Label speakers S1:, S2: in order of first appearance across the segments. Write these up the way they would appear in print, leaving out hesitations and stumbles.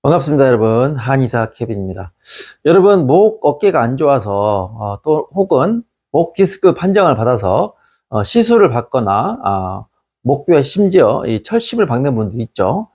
S1: 반갑습니다, 여러분. 한의사 케빈입니다. 여러분, 목, 어깨가 안 좋아서, 또, 혹은 목 디스크 판정을 받아서, 시술을 받거나, 목뼈에 심지어 이 철심을 박는 분도 있죠.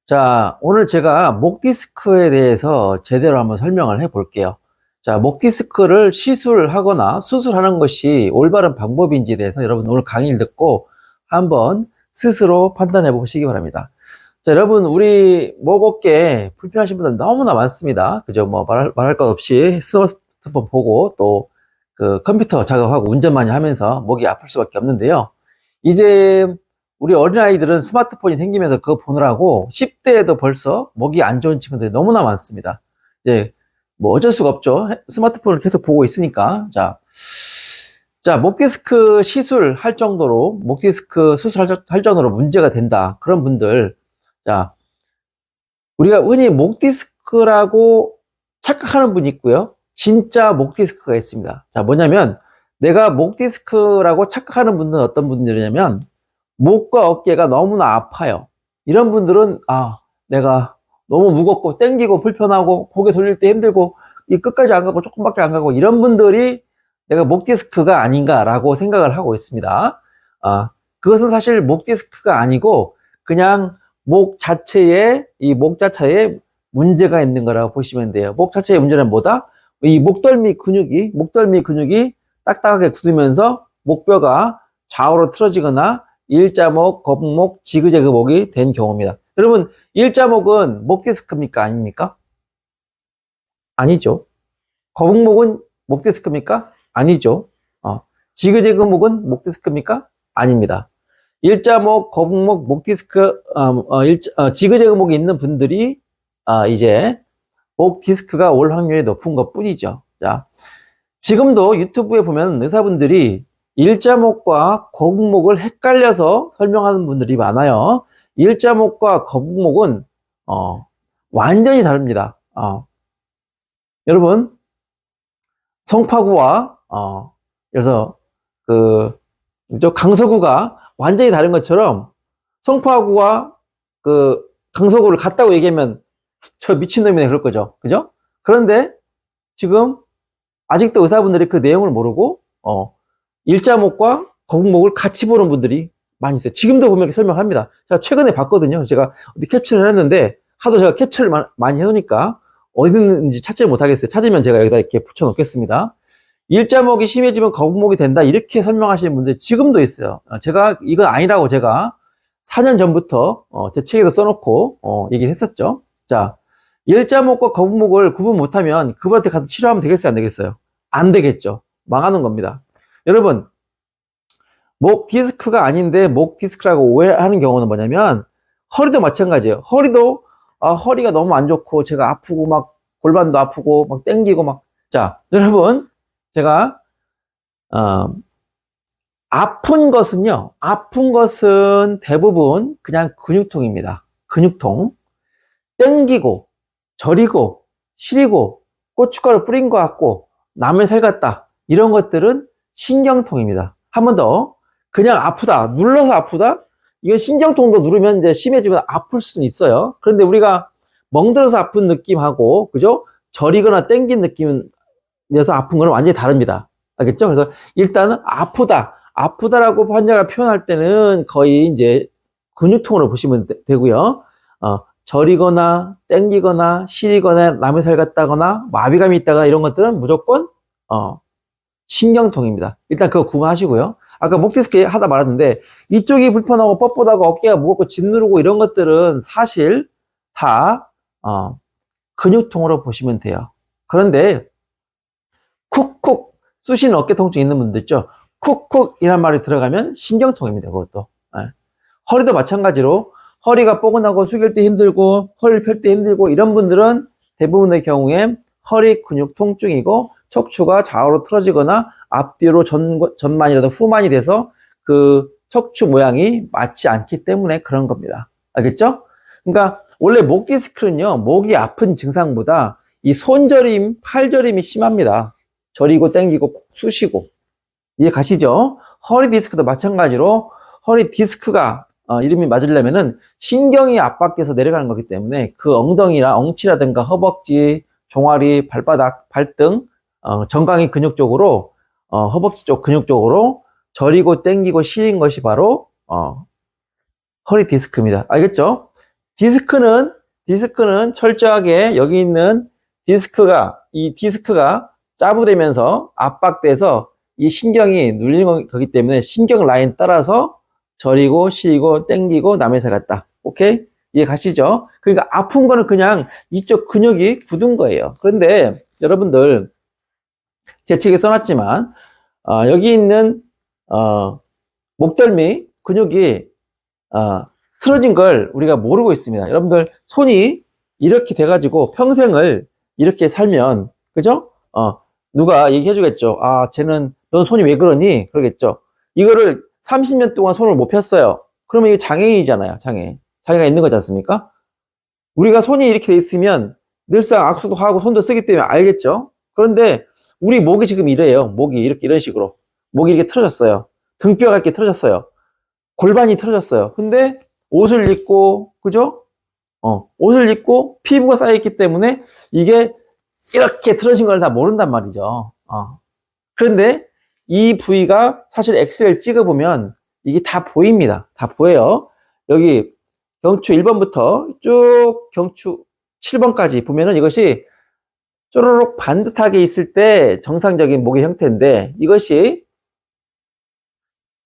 S1: 자, 오늘 제가 목 디스크에 대해서 제대로 한번 설명을 해 볼게요. 자, 목 디스크를 시술하거나 수술하는 것이 올바른 방법인지에 대해서 여러분 오늘 강의를 듣고 한번 스스로 판단해 보시기 바랍니다. 자, 여러분, 우리 목 어깨 불편하신 분들 너무나 많습니다. 그죠? 뭐, 말할 것 없이 스마트폰 보고 또 그 컴퓨터 작업하고 운전 많이 하면서 목이 아플 수밖에 없는데요. 이제 우리 어린아이들은 스마트폰이 생기면서 그거 보느라고 10대에도 벌써 목이 안 좋은 친구들이 너무나 많습니다. 이제 뭐 어쩔 수가 없죠. 스마트폰을 계속 보고 있으니까. 자, 목 디스크 시술할 정도로, 목 디스크 수술할 정도로 문제가 된다. 그런 분들, 자, 우리가 흔히 목 디스크라고 착각하는 분이 있고요. 진짜 목 디스크가 있습니다. 자, 뭐냐면 내가 목 디스크라고 착각하는 분들은 어떤 분들이냐면 목과 어깨가 너무나 아파요. 이런 분들은 내가 너무 무겁고 땡기고 불편하고 고개 돌릴 때 힘들고 이 끝까지 안 가고 조금밖에 안 가고 이런 분들이 내가 목 디스크가 아닌가라고 생각을 하고 있습니다. 그것은 사실 목 디스크가 아니고 그냥 목 자체에 문제가 있는 거라고 보시면 돼요. 목 자체의 문제는 뭐다? 이 목덜미 근육이 딱딱하게 굳으면서 목뼈가 좌우로 틀어지거나 일자목, 거북목, 지그재그목이 된 경우입니다. 여러분, 일자목은 목 디스크입니까? 아닙니까? 아니죠. 거북목은 목 디스크입니까? 아니죠. 지그재그목은 목 디스크입니까? 아닙니다. 일자목, 거북목, 목 디스크, 지그재그목이 있는 분들이, 이제, 목 디스크가 올 확률이 높은 것 뿐이죠. 자, 지금도 유튜브에 보면 의사분들이 일자목과 거북목을 헷갈려서 설명하는 분들이 많아요. 일자목과 거북목은, 완전히 다릅니다. 여러분, 송파구와, 그래서, 강서구가 완전히 다른 것처럼 송파구와 강서구를 같다고 얘기하면 저 미친놈이네 그럴 거죠. 그죠? 그런데 지금 아직도 의사분들이 그 내용을 모르고 일자목과 거북목을 같이 보는 분들이 많이 있어요. 지금도 보면 설명합니다. 제가 최근에 봤거든요. 제가 어디 캡처를 했는데 하도 제가 캡처를 많이 해놓으니까 어디 있는지 찾지를 못하겠어요. 찾으면 제가 여기다 이렇게 붙여놓겠습니다. 일자목이 심해지면 거북목이 된다 이렇게 설명하시는 분들 지금도 있어요. 제가 이건 아니라고 제가 4년 전부터 제 책에도 써놓고 얘기를 했었죠. 자, 일자목과 거북목을 구분 못하면 그분한테 가서 치료하면 되겠어요? 안 되겠어요? 안 되겠죠. 망하는 겁니다. 여러분, 목 디스크가 아닌데 목 디스크라고 오해하는 경우는 뭐냐면 허리도 마찬가지예요. 허리도 허리가 너무 안 좋고 제가 아프고 막 골반도 아프고 막 땡기고 막. 자, 여러분, 제가 아픈 것은 대부분 그냥 근육통입니다. 근육통. 땡기고 저리고 시리고 고춧가루 뿌린 것 같고 남의 살 같다 이런 것들은 신경통입니다. 한 번 더, 그냥 아프다, 눌러서 아프다, 이건 신경통도 누르면 이제 심해지면 아플 수는 있어요. 그런데 우리가 멍들어서 아픈 느낌하고 그죠? 저리거나 땡긴 느낌에서 아픈 거는 완전히 다릅니다. 알겠죠? 그래서 일단은 아프다라고 환자가 표현할 때는 거의 이제 근육통으로 보시면 되고요. 저리거나 땡기거나 시리거나 남의 살 같다거나 마비감이 있다거나 이런 것들은 무조건 신경통입니다. 일단 그거 구분하시고요. 아까 목 디스크 하다 말았는데 이쪽이 불편하고 뻣뻣하고 어깨가 무겁고 짓누르고 이런 것들은 사실 다 근육통으로 보시면 돼요. 그런데 쿡쿡 쑤시는 어깨 통증 있는 분들 있죠. 쿡쿡 이란 말이 들어가면 신경통입니다. 그것도. 허리도 마찬가지로 허리가 뻐근하고 숙일 때 힘들고 허리를 펼 때 힘들고 이런 분들은 대부분의 경우에 허리 근육 통증이고 척추가 좌우로 틀어지거나 앞뒤로 전만이라도 후만이 돼서 그 척추 모양이 맞지 않기 때문에 그런 겁니다. 알겠죠? 그러니까 원래 목 디스크는요, 목이 아픈 증상보다 이 손저림, 팔저림이 심합니다. 저리고 땡기고 쑤시고. 이해 가시죠? 허리 디스크도 마찬가지로 허리 디스크가 이름이 맞으려면은 신경이 압박돼서 내려가는 거기 때문에 그 엉덩이나 엉치라든가 허벅지, 종아리, 발바닥, 발등, 정강이 근육 쪽으로, 허벅지 쪽 근육 쪽으로 저리고 당기고 실린 것이 바로, 허리 디스크입니다. 알겠죠? 디스크는 철저하게 여기 있는 이 디스크가 짜부되면서 압박돼서 이 신경이 눌리는 거기 때문에 신경 라인 따라서 저리고 시리고 땡기고 남에서 갔다. 오케이? 이해 가시죠? 그러니까 아픈 거는 그냥 이쪽 근육이 굳은 거예요. 그런데 여러분들 제 책에 써놨지만 여기 있는 목덜미 근육이 틀어진 걸 우리가 모르고 있습니다. 여러분들 손이 이렇게 돼가지고 평생을 이렇게 살면 그죠? 누가 얘기해 주겠죠. 쟤는 넌 손이 왜 그러니? 그러겠죠. 이거를 30년 동안 손을 못 폈어요. 그러면 이거 장애인이잖아요. 장애가 있는 거지 않습니까? 우리가 손이 이렇게 돼 있으면 늘상 악수도 하고 손도 쓰기 때문에 알겠죠? 그런데 우리 목이 지금 이래요. 목이 이렇게 이런 식으로. 목이 이렇게 틀어졌어요. 등뼈가 이렇게 틀어졌어요. 골반이 틀어졌어요. 근데 옷을 입고, 그죠? 옷을 입고 피부가 쌓여있기 때문에 이게 이렇게 틀어진 걸 다 모른단 말이죠. 그런데 이 부위가 사실 엑스레이를 찍어보면 이게 다 보입니다. 다 보여요. 여기 경추 1번부터 쭉 경추 7번까지 보면은 이것이 쪼르륵 반듯하게 있을 때 정상적인 목의 형태인데 이것이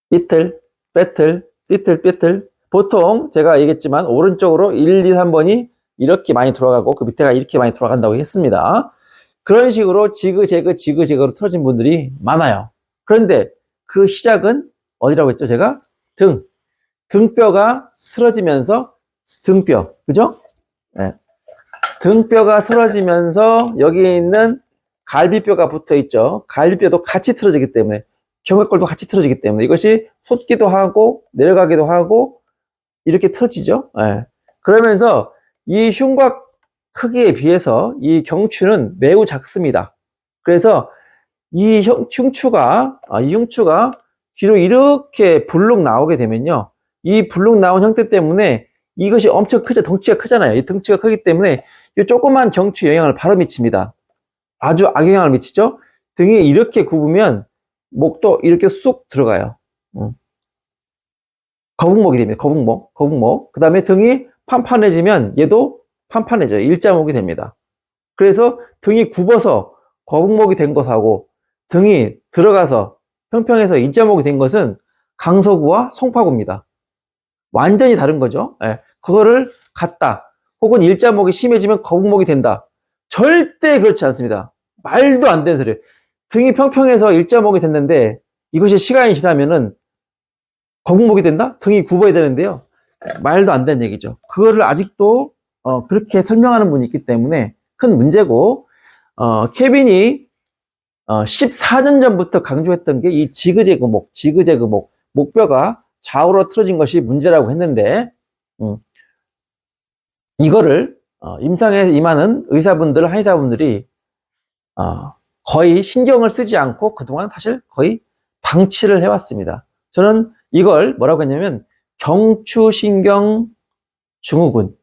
S1: 삐틀, 빼틀, 삐틀, 삐틀 보통 제가 얘기했지만 오른쪽으로 1, 2, 3번이 이렇게 많이 돌아가고 그 밑에가 이렇게 많이 돌아간다고 했습니다. 그런 식으로 지그재그로 틀어진 분들이 많아요. 그런데 그 시작은 어디라고 했죠? 제가 등뼈가 틀어지면서 등뼈, 그죠? 네. 등뼈가 틀어지면서 여기 있는 갈비뼈가 붙어 있죠. 갈비뼈도 같이 틀어지기 때문에 견갑골도 같이 틀어지기 때문에 이것이 솟기도 하고 내려가기도 하고 이렇게 틀어지죠. 네. 그러면서 이 흉곽 크기에 비해서 이 경추는 매우 작습니다. 그래서 이 흉추가 뒤로 이렇게 불룩 나오게 되면요. 이 불룩 나온 형태 때문에 이것이 엄청 크죠. 덩치가 크잖아요. 이 덩치가 크기 때문에 이 조그만 경추에 영향을 바로 미칩니다. 아주 악영향을 미치죠. 등이 이렇게 굽으면 목도 이렇게 쑥 들어가요. 거북목이 됩니다. 거북목. 그 다음에 등이 판판해지면 얘도 판판해져요. 일자목이 됩니다. 그래서 등이 굽어서 거북목이 된 것하고 등이 들어가서 평평해서 일자목이 된 것은 강서구와 송파구입니다. 완전히 다른 거죠. 예. 그거를 갖다 혹은 일자목이 심해지면 거북목이 된다. 절대 그렇지 않습니다. 말도 안 되는 소리예요. 등이 평평해서 일자목이 됐는데 이것이 시간이 지나면은 거북목이 된다? 등이 굽어야 되는데요. 말도 안 되는 얘기죠. 그거를 아직도 그렇게 설명하는 분이 있기 때문에 큰 문제고 케빈이 14년 전부터 강조했던 게 이 지그재그 목, 목뼈가 좌우로 틀어진 것이 문제라고 했는데 이거를 임상에 임하는 의사분들, 한의사분들이 거의 신경을 쓰지 않고 그동안 사실 거의 방치를 해왔습니다. 저는 이걸 뭐라고 했냐면 경추신경 증후군.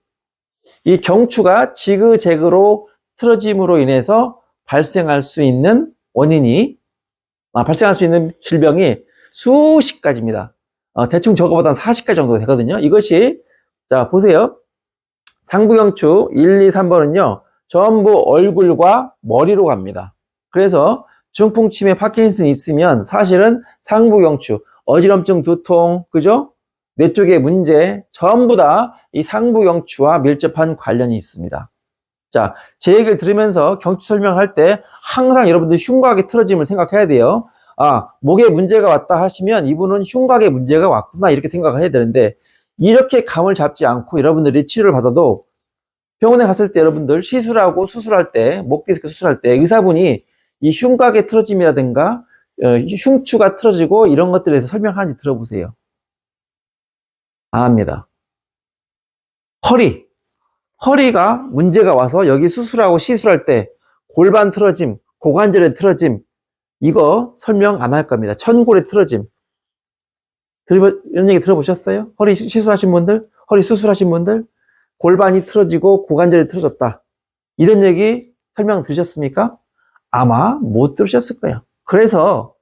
S1: 이 경추가 지그재그로 틀어짐으로 인해서 발생할 수 있는 발생할 수 있는 질병이 수십 가지입니다. 대충 저거보다는 40가지 정도 되거든요. 이것이, 자, 보세요. 상부경추 1, 2, 3번은요, 전부 얼굴과 머리로 갑니다. 그래서 중풍치매 파킨슨이 있으면 사실은 상부경추, 어지럼증, 두통, 그죠? 뇌 쪽의 문제, 전부 다 이 상부경추와 밀접한 관련이 있습니다. 자, 제 얘기를 들으면서 경추 설명할 때 항상 여러분들 흉곽의 틀어짐을 생각해야 돼요. 목에 문제가 왔다 하시면 이분은 흉곽에 문제가 왔구나 이렇게 생각을 해야 되는데 이렇게 감을 잡지 않고 여러분들이 치료를 받아도 병원에 갔을 때 여러분들 시술하고 수술할 때, 목 디스크 수술할 때 의사분이 이 흉곽의 틀어짐이라든가 흉추가 틀어지고 이런 것들에 대해서 설명하는지 들어보세요. 안 합니다. 허리가 문제가 와서 여기 수술하고 시술할 때 골반 틀어짐, 고관절의 틀어짐 이거 설명 안 할 겁니다. 천골의 틀어짐. 이런 얘기 들어보셨어요? 허리 시술하신 분들, 허리 수술하신 분들, 골반이 틀어지고 고관절이 틀어졌다. 이런 얘기 설명 들으셨습니까? 아마 못 들으셨을 거예요. 그래서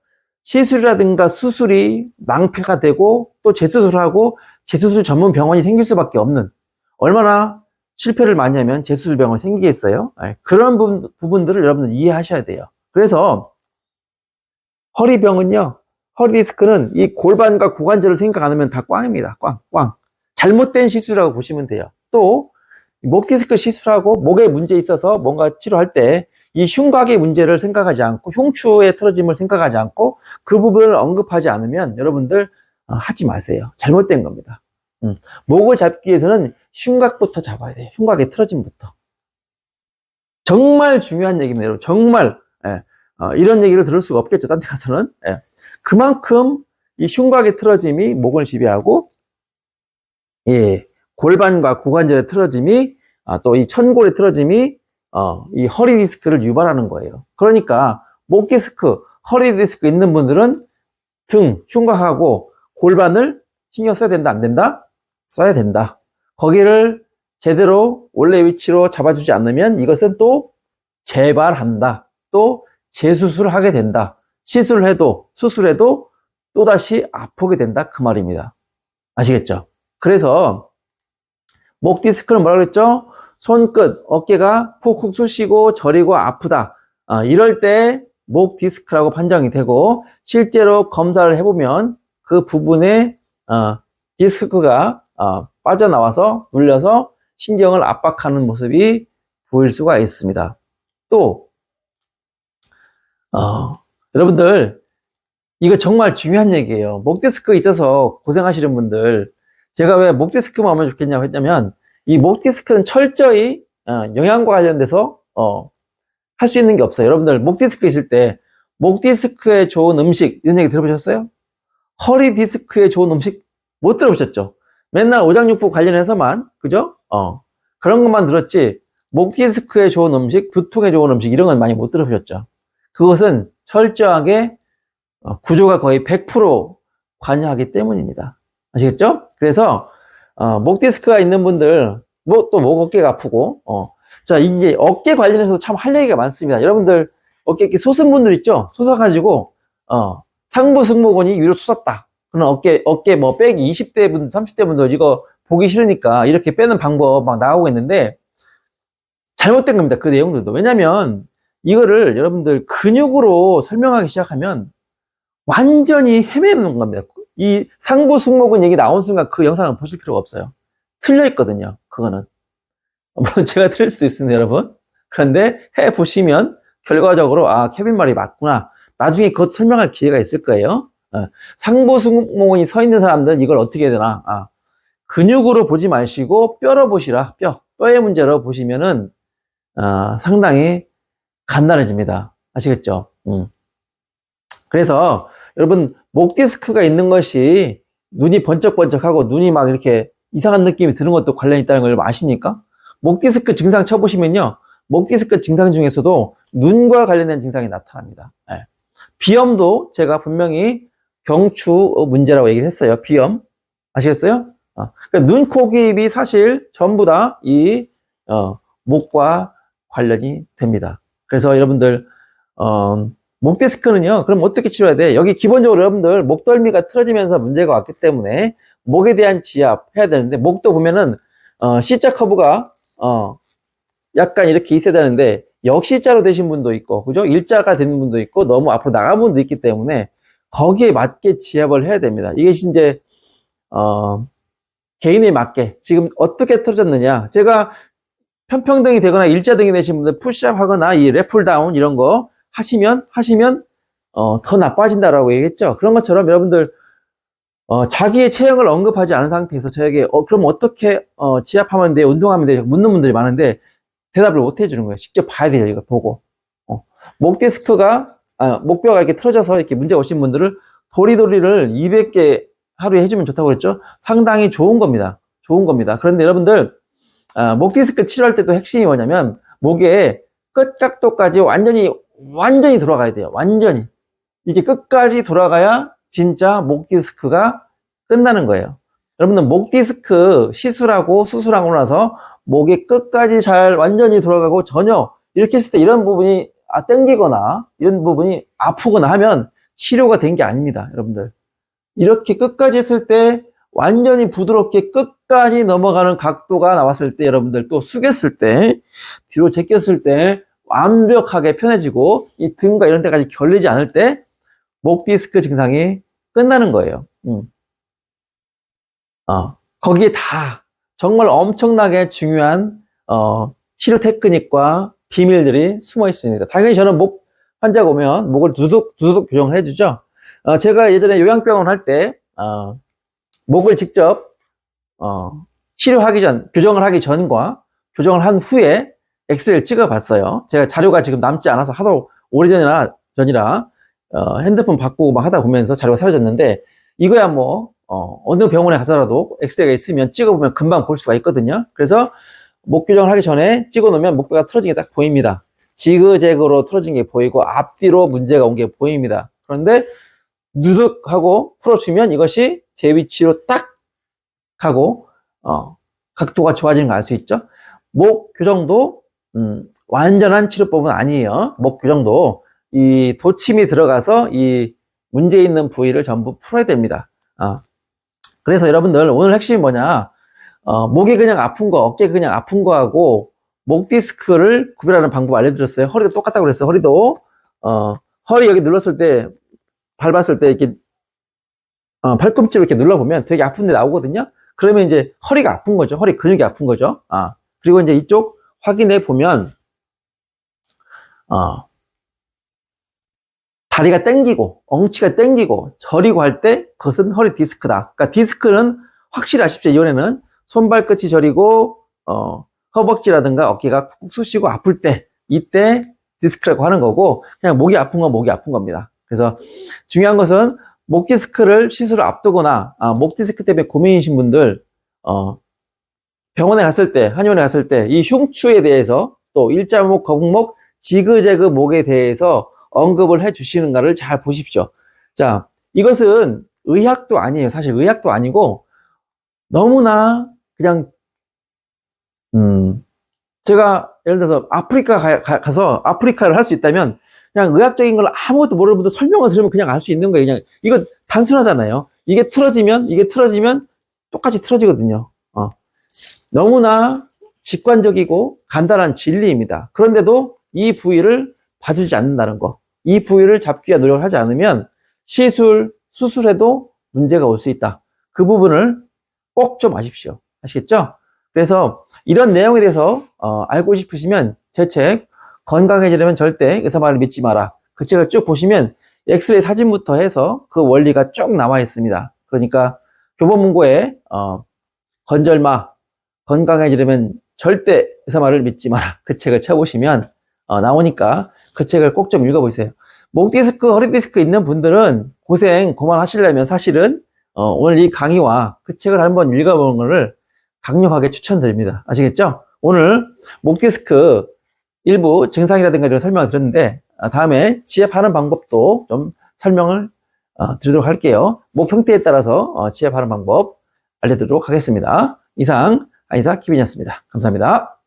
S1: 시술이라든가 수술이 낭패가 되고 또 재수술하고 재수술 전문 병원이 생길 수밖에 없는, 얼마나 실패를 많이 하면 재수술 병원이 생기겠어요? 그런 부분들을 여러분들 이해하셔야 돼요. 그래서 허리병은요, 허리 디스크는 이 골반과 고관절을 생각 안 하면 다 꽝입니다. 꽝. 잘못된 시술이라고 보시면 돼요. 또 목 디스크 시술하고 목에 문제 있어서 뭔가 치료할 때 이 흉곽의 문제를 생각하지 않고 흉추의 틀어짐을 생각하지 않고 그 부분을 언급하지 않으면 여러분들 하지 마세요. 잘못된 겁니다. 목을 잡기 위해서는 흉곽부터 잡아야 돼요. 흉곽의 틀어짐부터. 정말 중요한 얘기입니다. 여러분. 정말 이런 얘기를 들을 수가 없겠죠. 딴 데 가서는. 그만큼 이 흉곽의 틀어짐이 목을 지배하고, 골반과 고관절의 틀어짐이, 또 이 천골의 틀어짐이 이 허리 디스크를 유발하는 거예요. 그러니까 목 디스크, 허리 디스크 있는 분들은 등, 흉곽하고 골반을 신경 써야 된다, 안 된다? 써야 된다. 거기를 제대로 원래 위치로 잡아주지 않으면 이것은 또 재발한다. 또 재수술을 하게 된다. 시술을 해도 수술해도 또다시 아프게 된다. 그 말입니다. 아시겠죠? 그래서 목 디스크는 뭐라 그랬죠? 손끝, 어깨가 푹푹 쑤시고 저리고 아프다. 이럴 때 목 디스크라고 판정이 되고, 실제로 검사를 해보면 그 부분에 디스크가 빠져나와서 눌려서 신경을 압박하는 모습이 보일 수가 있습니다. 또 여러분들, 이거 정말 중요한 얘기예요. 목 디스크 있어서 고생하시는 분들, 제가 왜 목 디스크만 오면 좋겠냐고 했냐면, 이 목 디스크는 철저히 영양과 관련돼서 할 수 있는 게 없어요. 여러분들 목 디스크 있을 때 목 디스크에 좋은 음식 이런 얘기 들어보셨어요? 허리 디스크에 좋은 음식 못 들어보셨죠? 맨날 오장육부 관련해서만, 그죠? 그런 것만 들었지, 목 디스크에 좋은 음식, 두통에 좋은 음식 이런 건 많이 못 들어보셨죠? 그것은 철저하게 구조가 거의 100% 관여하기 때문입니다. 아시겠죠? 그래서 목 디스크가 있는 분들, 또 목 어깨가 아프고, 자, 이제 어깨 관련해서 참 할 얘기가 많습니다. 여러분들 어깨 이렇게 솟은 분들 있죠? 솟아가지고 상부 승모근이 위로 솟았다. 그럼 어깨 뭐 빼기 20대 분, 30대 분들 이거 보기 싫으니까 이렇게 빼는 방법 막 나오고 있는데, 잘못된 겁니다. 그 내용들도. 왜냐면 이거를 여러분들 근육으로 설명하기 시작하면 완전히 헤매는 겁니다. 이 상부 승모근 얘기 나온 순간 그 영상을 보실 필요가 없어요. 틀려 있거든요. 그거는. 물론 제가 틀릴 수도 있습니다, 여러분. 그런데 해보시면 결과적으로 케빈 말이 맞구나. 나중에 그것 설명할 기회가 있을 거예요. 상부 승모근이 서 있는 사람들은 이걸 어떻게 해야 되나. 근육으로 보지 마시고 뼈로 보시라. 뼈의 문제로 보시면은 상당히 간단해집니다. 아시겠죠? 그래서 여러분, 목 디스크가 있는 것이 눈이 번쩍번쩍하고 눈이 막 이렇게 이상한 느낌이 드는 것도 관련이 있다는 걸 여러분 아십니까? 목 디스크 증상 쳐보시면요, 목 디스크 증상 중에서도 눈과 관련된 증상이 나타납니다. 비염도 제가 분명히 경추 문제라고 얘기를 했어요. 비염. 아시겠어요? 그러니까 눈, 코, 귀, 입이 사실 전부 다 이 목과 관련이 됩니다. 그래서 여러분들 목 디스크는요, 그럼 어떻게 치료해야 돼? 여기 기본적으로 여러분들 목덜미가 틀어지면서 문제가 왔기 때문에 목에 대한 지압 해야 되는데, 목도 보면은 C자 커브가 약간 이렇게 있어야 되는데 역C자로 되신 분도 있고, 그죠? 일자가 된 분도 있고 너무 앞으로 나간 분도 있기 때문에 거기에 맞게 지압을 해야 됩니다. 이게 이제 개인에 맞게 지금 어떻게 틀어졌느냐, 제가 편평등이 되거나 일자등이 되신 분들 푸시업 하거나 이 랩풀 다운 이런 거 하시면 더 나빠진다라고 얘기했죠. 그런 것처럼 여러분들 자기의 체형을 언급하지 않은 상태에서 저에게 그럼 어떻게 지압하면 돼, 운동하면 돼 묻는 분들이 많은데 대답을 못 해주는 거예요. 직접 봐야 돼요. 이거 보고. 목 디스크가 목뼈가 이렇게 틀어져서 이렇게 문제가 오신 분들을 도리도리를 200개 하루에 해주면 좋다고 그랬죠. 상당히 좋은 겁니다. 좋은 겁니다. 그런데 여러분들 목 디스크 치료할 때도 핵심이 뭐냐면 목에 끝각도까지 완전히 돌아가야 돼요. 완전히 이게 끝까지 돌아가야 진짜 목 디스크가 끝나는 거예요. 여러분들 목 디스크 시술하고 수술하고 나서 목이 끝까지 잘 완전히 돌아가고 전혀 이렇게 했을 때 이런 부분이 땡기거나 이런 부분이 아프거나 하면 치료가 된 게 아닙니다. 여러분들 이렇게 끝까지 했을 때 완전히 부드럽게 끝까지 넘어가는 각도가 나왔을 때 여러분들 또 숙였을 때 뒤로 제꼈을 때 완벽하게 편해지고 이 등과 이런 데까지 결리지 않을 때 목 디스크 증상이 끝나는 거예요. 거기에 다 정말 엄청나게 중요한 치료 테크닉과 비밀들이 숨어 있습니다. 당연히 저는 목 환자가 오면 목을 두둑 교정을 해주죠. 제가 예전에 요양병원 할 때 목을 직접 치료하기 전, 교정을 하기 전과 교정을 한 후에 엑스레이를 찍어봤어요. 제가 자료가 지금 남지 않아서 하도 오래전이라 핸드폰 바꾸고 막 하다 보면서 자료가 사라졌는데 이거야 뭐 어느 병원에 가서라도 엑스레이가 있으면 찍어보면 금방 볼 수가 있거든요. 그래서 목 교정을 하기 전에 찍어놓으면 목뼈가 틀어진 게 딱 보입니다. 지그재그로 틀어진 게 보이고 앞뒤로 문제가 온 게 보입니다. 그런데 누득하고 풀어주면 이것이 제 위치로 딱 하고 각도가 좋아지는 걸 알 수 있죠. 목 교정도 완전한 치료법은 아니에요. 목 교정도 이 도침이 들어가서 이 문제 있는 부위를 전부 풀어야 됩니다. 그래서 여러분들 오늘 핵심이 뭐냐, 목이 그냥 아픈 거, 어깨 그냥 아픈 거하고 목 디스크를 구별하는 방법 알려드렸어요. 허리도 똑같다고 그랬어요. 허리도 허리 여기 눌렀을 때, 밟았을 때 이렇게 팔꿈치로 이렇게 눌러보면 되게 아픈 데 나오거든요. 그러면 이제 허리가 아픈 거죠. 허리 근육이 아픈 거죠. 그리고 이제 이쪽 확인해 보면 다리가 땡기고 엉치가 땡기고 저리고 할 때 그것은 허리 디스크다. 그러니까 디스크는 확실히 아십시오. 이번에는 손발끝이 저리고 허벅지라든가 어깨가 쿡 쑤시고 아플 때 이때 디스크라고 하는 거고, 그냥 목이 아픈 건 목이 아픈 겁니다. 그래서 중요한 것은 목 디스크를 시술을 앞두거나 목 디스크 때문에 고민이신 분들 병원에 갔을 때, 한의원에 갔을 때 이 흉추에 대해서 또 일자목, 거북목, 지그재그 목에 대해서 언급을 해 주시는가를 잘 보십시오. 자, 이것은 의학도 아니에요. 사실 의학도 아니고 너무나 그냥 제가 예를 들어서 아프리카 가서 아프리카를 할 수 있다면 그냥 의학적인 걸 아무것도 모르는 분들 설명을 들으면 그냥 알 수 있는 거예요. 그냥 이거 단순하잖아요. 이게 틀어지면 똑같이 틀어지거든요. 너무나 직관적이고 간단한 진리입니다. 그런데도 이 부위를 봐주지 않는다는 거, 이 부위를 잡기 위한 노력을 하지 않으면 수술해도 문제가 올 수 있다. 그 부분을 꼭 좀 아십시오. 아시겠죠? 그래서 이런 내용에 대해서 알고 싶으시면 제 책 건강해지려면 절대 의사 말을 믿지 마라, 그 책을 쭉 보시면 엑스레이 사진부터 해서 그 원리가 쭉 나와 있습니다. 그러니까 교보문고에 건절마 건강해지려면 절대 의사 말을 믿지 마라, 그 책을 쳐보시면 나오니까 그 책을 꼭 좀 읽어보세요. 목 디스크, 허리 디스크 있는 분들은 고생 그만하시려면 사실은 오늘 이 강의와 그 책을 한번 읽어보는 것을 강력하게 추천드립니다. 아시겠죠? 오늘 목 디스크 일부 증상이라든가 이런 설명을 드렸는데 다음에 지압하는 방법도 좀 설명을 드리도록 할게요. 목 형태에 따라서 지압하는 방법 알려드리도록 하겠습니다. 이상 한의사 김인이었습니다. 감사합니다.